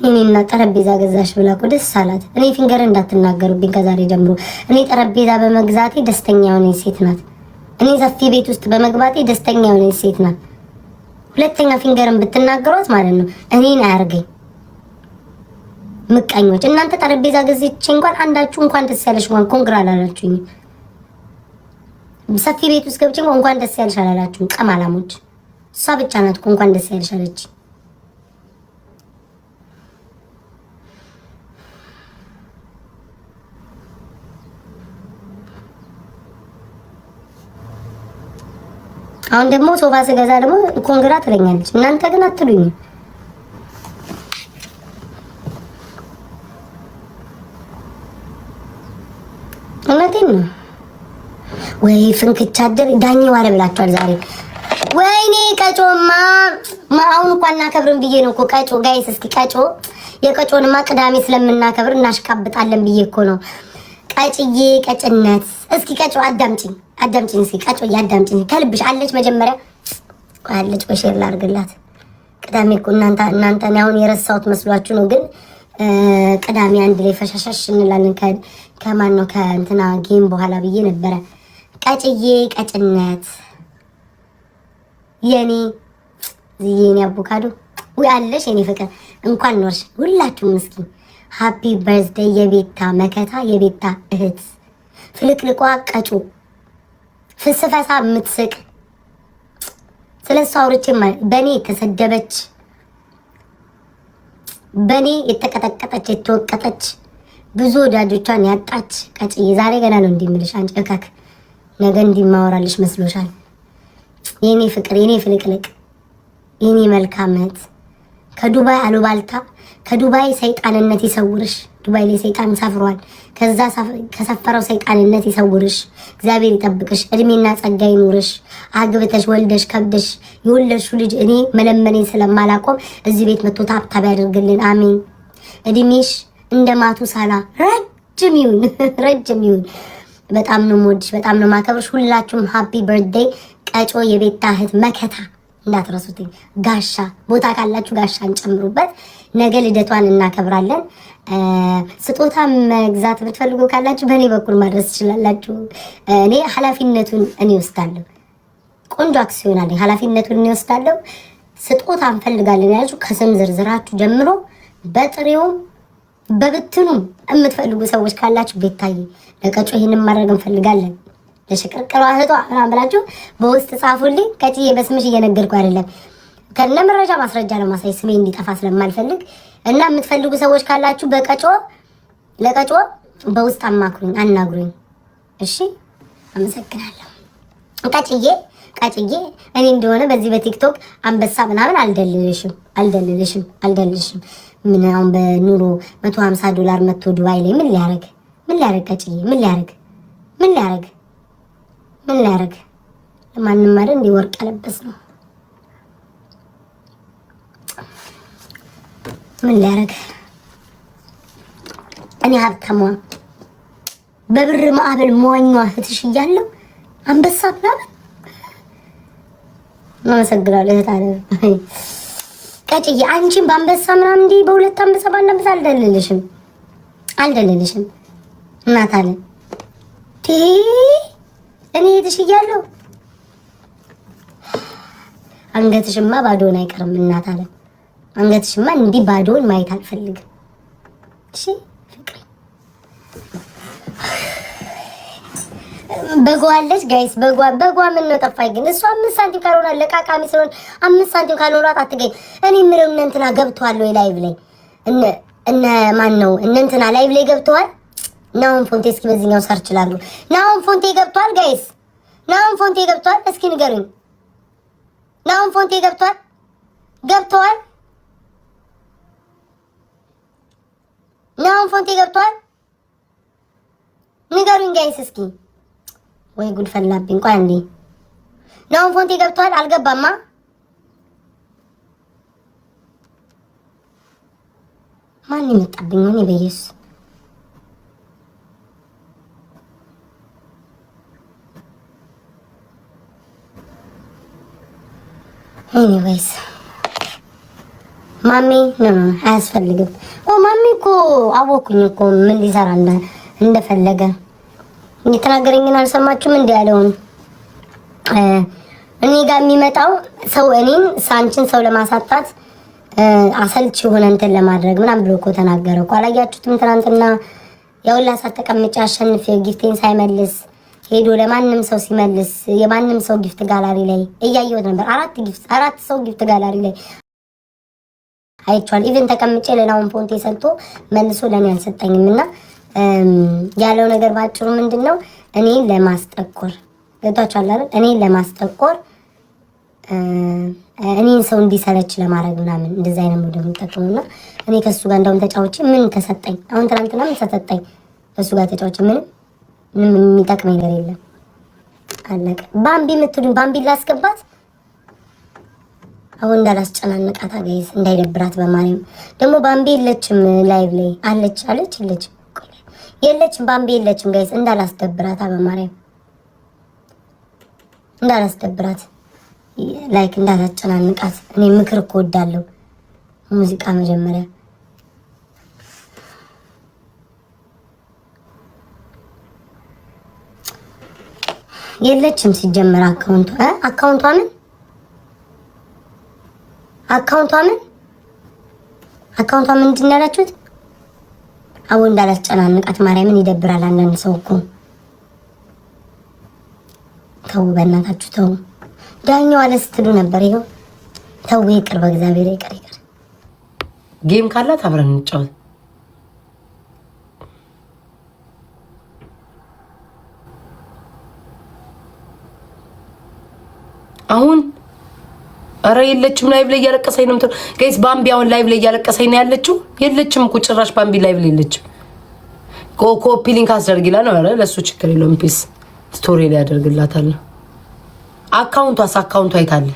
እኔና ጠረጴዛ ገዛሽ ብላ እኮ ደስ አላት። እኔ ፊንገር እንዳትናገሩብኝ ከዛሬ ጀምሮ። እኔ ጠረጴዛ በመግዛቴ ደስተኛ የሆነች ሴት ናት። እኔ ሰፊ ቤት ውስጥ በመግባቴ ደስተኛ የሆነች ሴት ናት። ሁለተኛ ፊንገርን ብትናገሯት ማለት ነው እኔን አያርገኝ ምቀኞች። እናንተ ጠረጴዛ ገዝቼ እንኳን አንዳችሁ እንኳን ደስ ያለሽ እንኳን ኮንግራ አላላችሁኝ። ሰፊ ቤት ውስጥ ገብቼ እንኳን ደስ ያለሽ አላላችሁኝ። ቀማላሞች እሷ ብቻ ናት እንኳን ደስ ያለሽ አለች። አሁን ደግሞ ሶፋ ስገዛ ደግሞ ኮንግራ ትለኛለች። እናንተ ግን አትሉኝ። እውነቴን ነው ወይ ፍንክቻ አደር ዳኝ ዋለ ብላችኋል ዛሬ። ወይኔ ቀጮማ አሁን እንኳን እናከብርን ብዬ ነው እኮ ቀጮ ጋይስ። እስኪ ቀጮ የቀጮንማ ቅዳሜ ስለምናከብር እናሽቃብጣለን ብዬ እኮ ነው። ቀጭዬ ቀጭነት እስኪ ቀጮ አዳምጪኝ እስኪ ቀጮ አዳምጪኝ ከልብሽ አለች መጀመሪያ አለች። በሼር ላድርግላት። ቅዳሜ እኮ እናንተ አሁን የረሳሁት መስሏችሁ ነው፣ ግን ቅዳሜ አንድ ላይ ፈሻሻሽ እንላለን ከማን ነው ከእንትና ጌም በኋላ ብዬ ነበረ። ቀጭዬ ቀጭነት የኔ አቮካዶ ወይ አለሽ የኔ ፍቅር እንኳን ኖርሽ። ሁላችሁም እስኪ ሃፒ በርዝዴይ የቤታ መከታ የቤታ እህት ፍልቅልቋ ቀጮ ፍስፈሳ የምትስቅ ስለሷ አውርቼ በኔ የተሰደበች በኔ የተቀጠቀጠች የተወቀጠች ብዙ ወዳጆቿን ያጣች ቀጭዬ ዛሬ ገና ነው እንዲምልሽ አንቺ እከክ ነገ እንዲማወራልሽ መስሎሻል? የኔ ፍቅር የኔ ፍልቅልቅ የኔ መልካምት ከዱባይ አሉባልታ ከዱባይ ሰይጣንነት ይሰውርሽ። ዱባይ ላይ ሰይጣን ሰፍሯል። ከዛ ከሰፈረው ሰይጣንነት ይሰውርሽ። እግዚአብሔር ይጠብቅሽ። እድሜና ጸጋ ይኑርሽ። አግብተሽ ወልደሽ ከብደሽ የወለድሽው ልጅ እኔ መለመኔን ስለማላቆም እዚህ ቤት መጥቶ ታብታብ ያደርግልን። አሜን። እድሜሽ እንደ ማቱሳላ ረጅም ይሁን። በጣም ነው የምወድሽ፣ በጣም ነው የማከብርሽ። ሁላችሁም ሃፒ በርዝዴይ ቀጮ የቤታ እህት መከታ እንዳትረሱትኝ። ጋሻ ቦታ ካላችሁ ጋሻን ጨምሩበት። ነገ ልደቷን እናከብራለን። ስጦታ መግዛት ብትፈልጉ ካላችሁ በእኔ በኩል ማድረስ ትችላላችሁ። እኔ ኃላፊነቱን እኔ ወስዳለሁ። ቆንጆ አክሲዮን አለኝ። ኃላፊነቱን እኔ ወስዳለሁ። ስጦታ እንፈልጋለን ያላችሁ ከስም ዝርዝራችሁ ጀምሮ በጥሬውም በብትኑም የምትፈልጉ ሰዎች ካላችሁ ቤታዬ ለቀጮ ይሄንን ማድረግ እንፈልጋለን ለሽቅርቅሯ እህቷ ምናምን ብላችሁ በውስጥ ጻፉልኝ። ቀጭዬ በስምሽ እየነገርኩ አይደለም፣ ከነ መረጃ ማስረጃ ለማሳይ ስሜ እንዲጠፋ ስለማልፈልግ እና የምትፈልጉ ሰዎች ካላችሁ ለቀጮ በውስጥ አናግሩኝ። እሺ፣ አመሰግናለሁ። ቀጭዬ እኔ እንደሆነ በዚህ በቲክቶክ አንበሳ ምናምን አልደልልሽም። ምን አሁን በኑሮ $150 መጥቶ ዱባይ ላይ ምን ሊያረግ ቀጭዬ ምን ሊያረግ ለማንም አይደል እንደ ወርቅ ያለበስ ነው። ምን ሊያረግ እኔ ሀብታሟ በብር ማዕበል መዋኛዋ እህትሽ እያለሁ አንበሳ ምናምን አመሰግናለሁ። እህት አለ ቀጭዬ አንቺን በአንበሳ ምናምን እንዲህ በሁለት አንበሳ ባንበሳ አልደልልሽም እናት አለ እኔ እህትሽ እያለሁ አንገትሽማ ባዶን አይቀርም እናት አለ። አንገትሽማ እንዲህ ባዶን ማየት አልፈልግም። እሺ ፍቅሬ በጓለች ጋይስ በጓ ምን ነው ጠፋኝ። ግን እሷ 5 ሳንቲም ካልሆነ ለቃቃሚ ስለሆነ 5 ሳንቲም ካልሆናት አትገኝ። እኔ ምንም እንትና ገብቷል ወይ ላይቭ ላይ እነ ማን ነው እንትና ላይቭ ላይ ገብቷል። ናውን ፎንቴ እስኪ በዚህኛው ሰርች ላሉ ናውን ፎንቴ ገብቷል ጋይስ፣ ናውን ፎንቴ ገብቷል። እስኪ ንገሩኝ፣ ናውን ፎንቴ ገብቷል ናውን ፎንቴ ገብቷል። ንገሩኝ ጋይስ እስኪ። ወይ ጉድ ፈላብኝ። ቆይ አንዴ ናውን ፎንቴ ገብቷል። አልገባማ። ማን ይመጣብኝ ነው? በኢየሱስ ኤኒዌይስ ማሚ አያስፈልግም። ማሚ እኮ አወኩኝ እኮ ምን ሊሰራ እንደፈለገ እየተናገረኝን አልሰማችሁም? እንደ ያለውን እኔ ጋር የሚመጣው ሰው እኔን ሳንችን ሰው ለማሳጣት አሰልች የሆነ እንትን ለማድረግ ምናምን ብሎ እኮ ተናገረ እኮ። አላያችሁትም? ትናንትና የሁላ ሰዓት ተቀምጬ አሸንፌ ጊፍቴን ሳይመልስ ሄዶ ለማንም ሰው ሲመልስ የማንም ሰው ጊፍት ጋላሪ ላይ እያየሁት ነበር። አራት ሰው ጊፍት ጋላሪ ላይ አይቻል። ኢቭን ተቀምጬ ለናውን ፖንቴ ሰጥቶ መልሶ ለኔ አልሰጠኝም። እና ያለው ነገር ባጭሩ ምንድነው እኔን ለማስጠቆር ለታቻለ አይደል? እኔን ለማስጠቆር እኔን ሰው እንዲሰለች ለማድረግ ምናምን እንደዛ አይነት ሙድ የሚጠቀሙና እኔ ከሱ ጋር እንደውም ተጫውቼ ምን ተሰጠኝ? አሁን ትናንትና ምን ተሰጠኝ? ከሱ ጋር ተጫውቼ ምንም የሚጠቅመኝ ነገር የለም። አለቀ። ባምቢ የምትሉኝ ባምቢ ላስገባት አሁን እንዳላስጨናንቃት ጋይስ እንዳይደብራት በማርያም። ደግሞ ባምቢ የለችም ላይቭ ላይ የለችም ባምቢ የለችም ጋይስ እንዳላስደብራት በማርያም እንዳላስደብራት ላይክ እንዳላስጨናንቃት። እኔ ምክር እኮ ወዳለሁ። ሙዚቃ መጀመሪያ የለችም ሲጀመር አካውንቷ ምንድን ነው ያላችሁት? አሁን እንዳላስጨናንቃት ማርያምን ይደብራል። አንዳንድ ሰው እኮ ተው በእናታችሁ ተው። ዳኛው አለ ስትሉ ነበር። ይኸው ተው ይቅር፣ በእግዚአብሔር ይቅር። ጌም ካላት አብረን እንጫወት። አሁን አረ የለችም ላይቭ ላይ እያለቀሰኝ ነው። ጋይስ ባምቢ አሁን ላይቭ ላይ እያለቀሰኝ ነው ያለችው። የለችም እኮ ጭራሽ ባምቢ ላይቭ ላይ የለችም። ኮፒ ሊንክ አስደርግላ ነው። አረ ለሱ ችግር የለውም። ፒስ ስቶሪ ላይ ያደርግላታል። አካውንቷ የታለ?